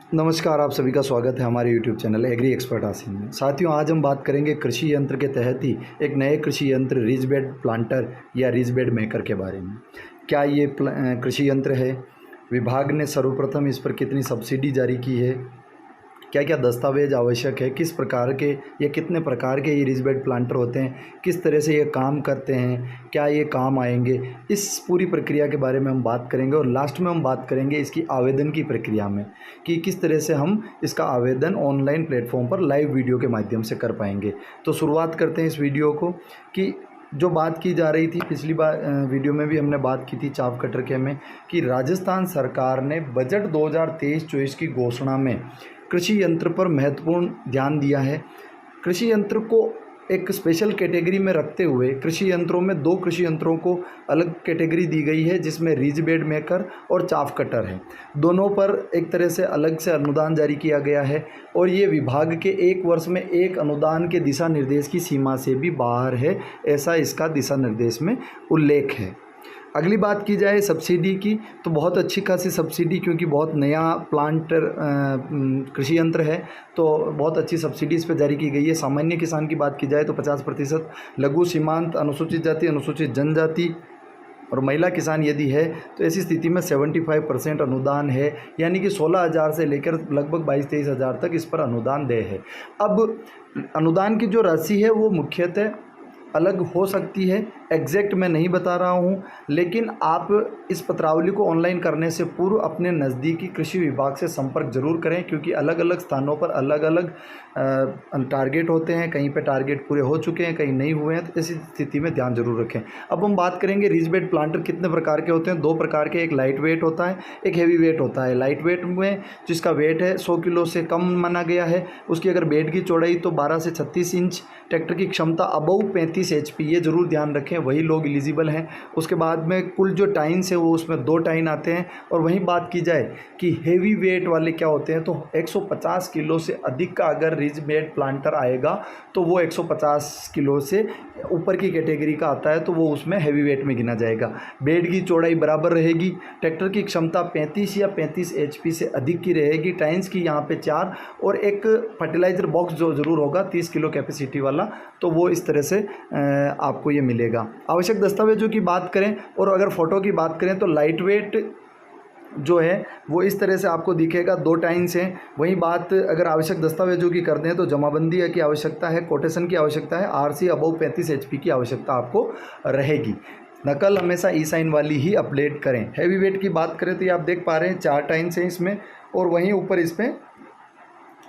नमस्कार, आप सभी का स्वागत है हमारे YouTube channel agri expert Asim में। साथियों, आज हम बात करेंगे कृषि यंत्र के तहत ही एक नए कृषि यंत्र रिज बेड प्लांटर या रिज बेड मेकर के बारे में। क्या ये कृषि यंत्र है? विभाग ने सर्वप्रथम इस पर कितनी सब्सिडी जारी की है? क्या क्या दस्तावेज आवश्यक है? किस प्रकार के या कितने प्रकार के ये रिज बेड प्लांटर होते हैं? किस तरह से ये काम करते हैं? क्या ये काम आएंगे? इस पूरी प्रक्रिया के बारे में हम बात करेंगे और लास्ट में हम बात करेंगे इसकी आवेदन की प्रक्रिया में कि किस तरह से हम इसका आवेदन ऑनलाइन प्लेटफॉर्म पर लाइव वीडियो के माध्यम से कर पाएंगे। तो शुरुआत करते हैं इस वीडियो को कि जो बात की जा रही थी पिछली बार वीडियो में भी हमने बात की थी चाप कटर के में कि राजस्थान सरकार ने बजट 2023-24 की घोषणा में कृषि यंत्र पर महत्वपूर्ण ध्यान दिया है। कृषि यंत्र को एक स्पेशल कैटेगरी में रखते हुए कृषि यंत्रों में दो कृषि यंत्रों को अलग कैटेगरी दी गई है, जिसमें रिज बेड मेकर और चाफ कटर है। दोनों पर एक तरह से अलग से अनुदान जारी किया गया है और ये विभाग के एक वर्ष में एक अनुदान के दिशा निर्देश की सीमा से भी बाहर है, ऐसा इसका दिशा निर्देश में उल्लेख है। अगली बात की जाए सब्सिडी की, तो बहुत अच्छी खासी सब्सिडी, क्योंकि बहुत नया प्लांटर कृषि यंत्र है तो बहुत अच्छी सब्सिडी इस पर जारी की गई है। सामान्य किसान की बात की जाए तो 50%, लघु सीमांत, अनुसूचित जाति, अनुसूचित जनजाति और महिला किसान यदि है तो ऐसी स्थिति में 75% अनुदान है, यानी कि 16,000 से लेकर लगभग 22-23 हज़ार तक इस पर अनुदान देय है। अब अनुदान की जो राशि है वो मुख्यतः अलग हो सकती है, एग्जैक्ट मैं नहीं बता रहा हूँ, लेकिन आप इस पत्रावली को ऑनलाइन करने से पूर्व अपने नज़दीकी कृषि विभाग से संपर्क जरूर करें, क्योंकि अलग अलग स्थानों पर अलग अलग टारगेट होते हैं। कहीं पे टारगेट पूरे हो चुके हैं, कहीं नहीं हुए हैं, तो ऐसी स्थिति में ध्यान जरूर रखें। अब हम बात करेंगे रिज बेड प्लांटर कितने प्रकार के होते हैं। दो प्रकार के, एक लाइट वेट होता है, एक हेवी वेट होता है। लाइट वेट में जिसका वेट है 100 किलो से कम माना गया है, उसकी अगर बेड की चौड़ाई तो 12 से 36 इंच, ट्रैक्टर की क्षमता अबव 35 HP, ये जरूर ध्यान रखें, वही लोग एलिजिबल हैं। उसके बाद में कुल जो टाइन्स है वो उसमें 2 टाइन आते हैं। और वहीं बात की जाए कि हेवी वेट वाले क्या होते हैं, तो 150 किलो से अधिक का अगर रिज बेड प्लांटर आएगा तो वो 150 किलो से ऊपर की कैटेगरी का आता है, तो वो उसमें हेवी वेट में गिना जाएगा। बेड की चौड़ाई बराबर रहेगी, ट्रैक्टर की क्षमता 35 या 35 HP से अधिक की रहेगी, टाइन्स की यहाँ पे 4, और एक फर्टिलाइज़र बॉक्स जो ज़रूर होगा 30 किलो कैपेसिटी वाला, तो वो इस तरह से आपको ये मिलेगा। आवश्यक दस्तावेजों की बात करें और अगर फ़ोटो की बात करें तो लाइट वेट जो है वो इस तरह से आपको दिखेगा, 2 टाइन्स हैं। वहीं बात अगर आवश्यक दस्तावेजों की करते हैं तो जमाबंदी की आवश्यकता है, कोटेशन की आवश्यकता है, RC अबव 35 HP की आवश्यकता आपको रहेगी। नकल हमेशा ई साइन वाली ही अपडेट करें। हैवी वेट की बात करें तो ये आप देख पा रहे हैं 4 टाइन्स हैं इसमें, और वहीं ऊपर इस पर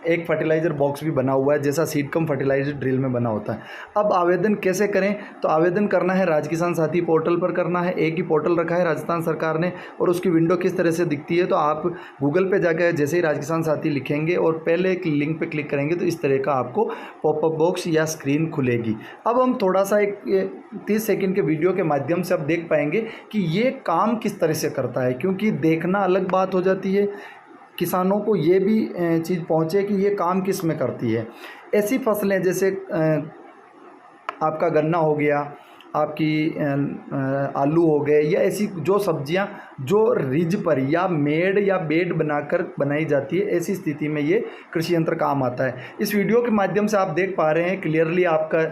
एक फर्टिलाइज़र बॉक्स भी बना हुआ है, जैसा सीड कम फर्टिलाइज़र ड्रिल में बना होता है। अब आवेदन कैसे करें, तो आवेदन करना है राज किसान साथी पोर्टल पर करना है। एक ही पोर्टल रखा है राजस्थान सरकार ने, और उसकी विंडो किस तरह से दिखती है, तो आप गूगल पे जाकर जैसे ही राज किसान साथी लिखेंगे और पहले एक लिंक पे क्लिक करेंगे तो इस तरह का आपको पॉपअप बॉक्स या स्क्रीन खुलेगी। अब हम थोड़ा सा एक 30 सेकेंड के वीडियो के माध्यम से अब देख पाएंगे कि ये काम किस तरह से करता है, क्योंकि देखना अलग बात हो जाती है, किसानों को ये भी चीज़ पहुँचे कि ये काम किस में करती है। ऐसी फसलें जैसे आपका गन्ना हो गया, आपकी आलू हो गए, या ऐसी जो सब्जियां जो रिज पर या मेड या बेड बनाकर बनाई जाती है, ऐसी स्थिति में ये कृषि यंत्र काम आता है। इस वीडियो के माध्यम से आप देख पा रहे हैं, क्लियरली आपका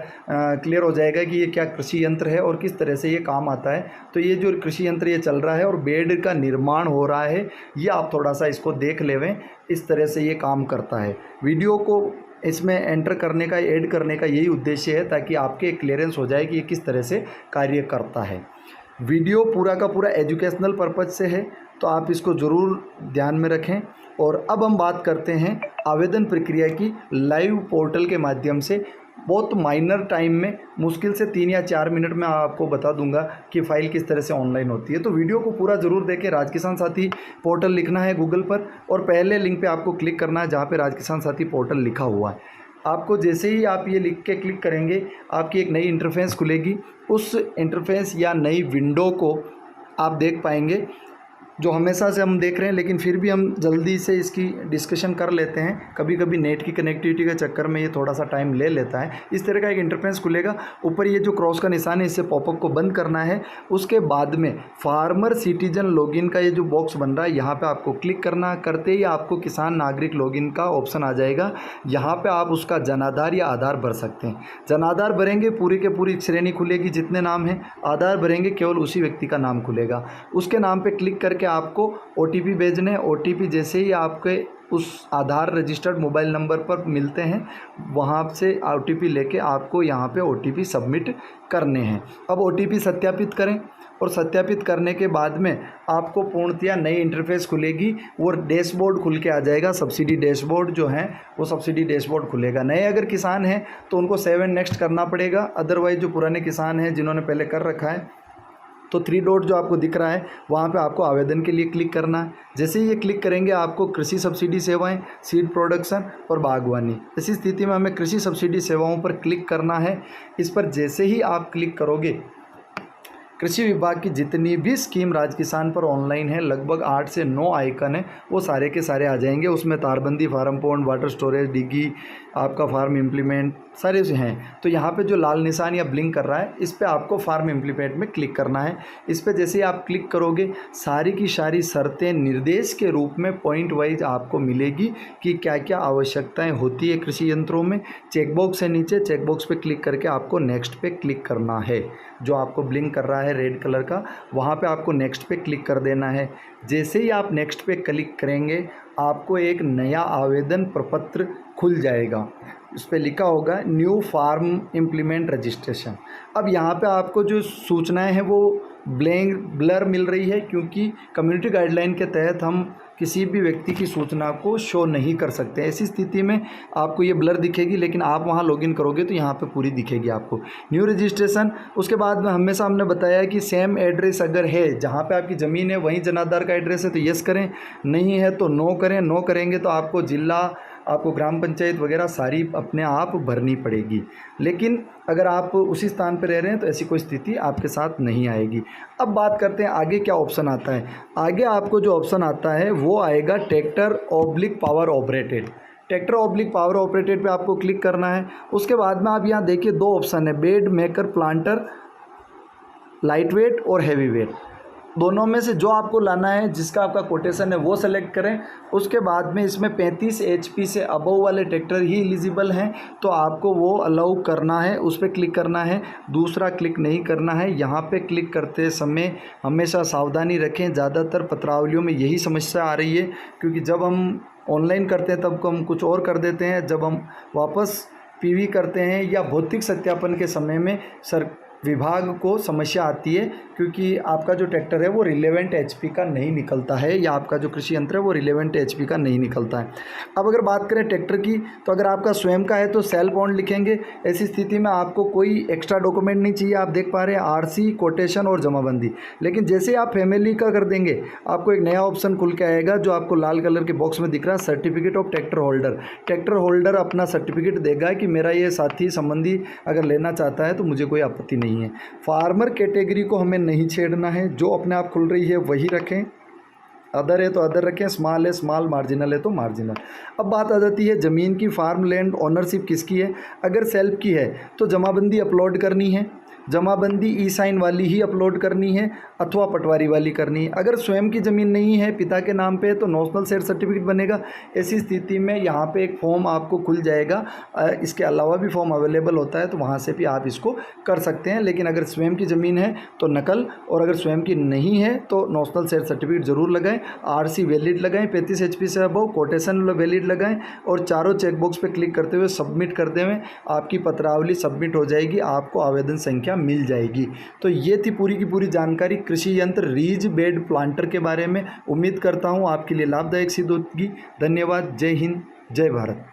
क्लियर हो जाएगा कि ये क्या कृषि यंत्र है और किस तरह से ये काम आता है। तो ये जो कृषि यंत्र ये चल रहा है और बेड का निर्माण हो रहा है, ये आप थोड़ा सा इसको देख लेवें, इस तरह से ये काम करता है। वीडियो को इसमें एंटर करने का, ऐड करने का यही उद्देश्य है, ताकि आपके क्लियरेंस हो जाए कि ये किस तरह से कार्य करता है। वीडियो पूरा का पूरा एजुकेशनल पर्पज़ से है, तो आप इसको ज़रूर ध्यान में रखें। और अब हम बात करते हैं आवेदन प्रक्रिया की लाइव पोर्टल के माध्यम से। बहुत माइनर टाइम में, मुश्किल से 3 या 4 मिनट में आपको बता दूंगा कि फ़ाइल किस तरह से ऑनलाइन होती है। तो वीडियो को पूरा ज़रूर देखें। राज किसान साथी पोर्टल लिखना है गूगल पर और पहले लिंक पे आपको क्लिक करना है जहाँ पे राज किसान साथी पोर्टल लिखा हुआ है। आपको जैसे ही आप ये लिख के क्लिक करेंगे, आपकी एक नई इंटरफेस खुलेगी। उस इंटरफेस या नई विंडो को आप देख पाएंगे। जो हमेशा से हम देख रहे हैं, लेकिन फिर भी हम जल्दी से इसकी डिस्कशन कर लेते हैं। कभी कभी नेट की कनेक्टिविटी के चक्कर में ये थोड़ा सा टाइम ले लेता है। इस तरह का एक इंटरफेस खुलेगा। ऊपर ये जो क्रॉस का निशान है, इससे पॉपअप को बंद करना है। उसके बाद में फार्मर सिटीजन लॉगिन का ये जो बॉक्स बन रहा है, यहाँ पे आपको क्लिक करना। करते ही आपको किसान नागरिक लॉगिन का ऑप्शन आ जाएगा। यहाँ पे आप उसका जनाधार या आधार भर सकते हैं। जनाधार भरेंगे, पूरी के पूरी श्रेणी खुलेगी, जितने नाम हैं। आधार भरेंगे, केवल उसी व्यक्ति का नाम खुलेगा। उसके नाम पे क्लिक करके आपको OTP भेजने हैं। OTP जैसे ही आपके उस आधार रजिस्टर्ड मोबाइल नंबर पर मिलते हैं, वहाँ से OTP लेके आपको यहाँ पे OTP सबमिट करने हैं। अब OTP सत्यापित करें, और सत्यापित करने के बाद में आपको पूर्णतया नई इंटरफेस खुलेगी। वो डैशबोर्ड खुल के आ जाएगा। सब्सिडी डैशबोर्ड जो है, वो सब्सिडी डैशबोर्ड खुलेगा। नए अगर किसान हैं तो उनको 7 नेक्स्ट करना पड़ेगा। अदरवाइज जो पुराने किसान हैं, जिन्होंने पहले कर रखा है, तो 3 डॉट जो आपको दिख रहा है, वहाँ पे आपको आवेदन के लिए क्लिक करना है। जैसे ही ये क्लिक करेंगे, आपको कृषि सब्सिडी सेवाएं, सीड प्रोडक्शन और बागवानी, ऐसी स्थिति में हमें कृषि सब्सिडी सेवाओं पर क्लिक करना है। इस पर जैसे ही आप क्लिक करोगे, कृषि विभाग की जितनी भी स्कीम राज किसान पर ऑनलाइन है, लगभग 8 से 9 आइकन है, वो सारे के सारे आ जाएंगे। उसमें तारबंदी, फार्म पॉन्ड, वाटर स्टोरेज, डिगी, आपका फार्म इम्प्लीमेंट, सारे हैं। तो यहाँ पे जो लाल निशान या ब्लिंक कर रहा है, इस पे आपको फार्म इम्प्लीमेंट में क्लिक करना है। इस पे जैसे ही आप क्लिक करोगे, सारी की सारी शर्तें निर्देश के रूप में पॉइंट वाइज आपको मिलेगी कि क्या क्या आवश्यकताएं होती है कृषि यंत्रों में। चेकबॉक्स है नीचे, चेकबॉक्स पे क्लिक करके आपको नेक्स्ट पे क्लिक करना है। जो आपको ब्लिंक कर रहा है रेड कलर का, वहाँ पे आपको नेक्स्ट पे क्लिक कर देना है। जैसे ही आप नेक्स्ट पे क्लिक करेंगे, आपको एक नया आवेदन प्रपत्र खुल जाएगा। उस पर लिखा होगा न्यू फार्म इम्प्लीमेंट रजिस्ट्रेशन। अब यहाँ पे आपको जो सूचनाएं हैं वो ब्लर मिल रही है, क्योंकि कम्युनिटी गाइडलाइन के तहत हम किसी भी व्यक्ति की सूचना को शो नहीं कर सकते। ऐसी स्थिति में आपको ये ब्लर दिखेगी, लेकिन आप वहाँ लॉगिन करोगे तो यहाँ पे पूरी दिखेगी आपको न्यू रजिस्ट्रेशन। उसके बाद में हमेशा हमने बताया कि सेम एड्रेस अगर है, जहाँ पे आपकी ज़मीन है वहीं जनाधार का एड्रेस है तो यस करें, नहीं है तो नो करें। नो करेंगे तो आपको जिला, आपको ग्राम पंचायत वगैरह सारी अपने आप भरनी पड़ेगी। लेकिन अगर आप उसी स्थान पर रह रहे हैं तो ऐसी कोई स्थिति आपके साथ नहीं आएगी। अब बात करते हैं आगे क्या ऑप्शन आता है। आगे आपको जो ऑप्शन आता है वो आएगा ट्रैक्टर/पावर ऑपरेटेड। ट्रैक्टर/पावर ऑपरेटेड पे आपको क्लिक करना है। उसके बाद में आप यहाँ देखिए 2 ऑप्शन है, bed maker planter, light weight और हैवी वेट। दोनों में से जो आपको लाना है, जिसका आपका कोटेशन है, वो सेलेक्ट करें। उसके बाद में इसमें 35 HP से अबव वाले ट्रैक्टर ही एलिजिबल हैं, तो आपको वो अलाउ करना है, उस पर क्लिक करना है। दूसरा क्लिक नहीं करना है। यहाँ पे क्लिक करते समय हमेशा सावधानी रखें। ज़्यादातर पत्रावलियों में यही समस्या आ रही है, क्योंकि जब हम ऑनलाइन करते हैं तब हम कुछ और कर देते हैं, जब हम वापस PV करते हैं या भौतिक सत्यापन के समय में विभाग को समस्या आती है, क्योंकि आपका जो ट्रैक्टर है वो रिलेवेंट HP का नहीं निकलता है, या आपका जो कृषि यंत्र है वो रिलेवेंट HP का नहीं निकलता है। अब अगर बात करें ट्रैक्टर की, तो अगर आपका स्वयं का है तो सेल्फ ओन्ड लिखेंगे। ऐसी स्थिति में आपको कोई एक्स्ट्रा डॉक्यूमेंट नहीं चाहिए। आप देख पा रहे हैं RC, कोटेशन और जमाबंदी। लेकिन जैसे आप फैमिली का कर देंगे, आपको एक नया ऑप्शन खुल के आएगा, जो आपको लाल कलर के बॉक्स में दिख रहा है, certificate of tractor holder. Tractor holder अपना सर्टिफिकेट देगा कि मेरा ये साथी संबंधी अगर लेना चाहता है तो मुझे कोई आपत्ति नहीं है। फार्मर कैटेगरी को हमें नहीं छेड़ना है, जो अपने आप खुल रही है वही रखें। अदर है तो अदर रखें, स्मॉल है स्मॉल, मार्जिनल है तो मार्जिनल। अब बात आ जाती है ज़मीन की। फार्म लैंड ओनरशिप किसकी है। अगर सेल्फ की है तो जमाबंदी अपलोड करनी है। जमाबंदी ई-साइन वाली ही अपलोड करनी है, अथवा पटवारी वाली करनी है। अगर स्वयं की ज़मीन नहीं है, पिता के नाम पे, तो नेशनल शेयर सर्टिफिकेट बनेगा। ऐसी स्थिति में यहाँ पे एक फॉर्म आपको खुल जाएगा। इसके अलावा भी फॉर्म अवेलेबल होता है, तो वहाँ से भी आप इसको कर सकते हैं। लेकिन अगर स्वयं की ज़मीन है तो नकल, और अगर स्वयं की नहीं है तो नेशनल शेयर सर्टिफिकेट ज़रूर लगाएं। RC वैलिड लगाएं, 35 HP से अबव, कोटेशन वैलिड लगाएं, और चारों चेकबॉक्स पे क्लिक करते हुए सबमिट करते हुए आपकी पत्रावली सबमिट हो जाएगी। आपको आवेदन संख्या मिल जाएगी। तो ये थी पूरी की पूरी जानकारी कृषि यंत्र रीज बेड प्लांटर के बारे में। उम्मीद करता हूँ आपके लिए लाभदायक सिद्ध होगी। धन्यवाद। जय हिंद, जय भारत।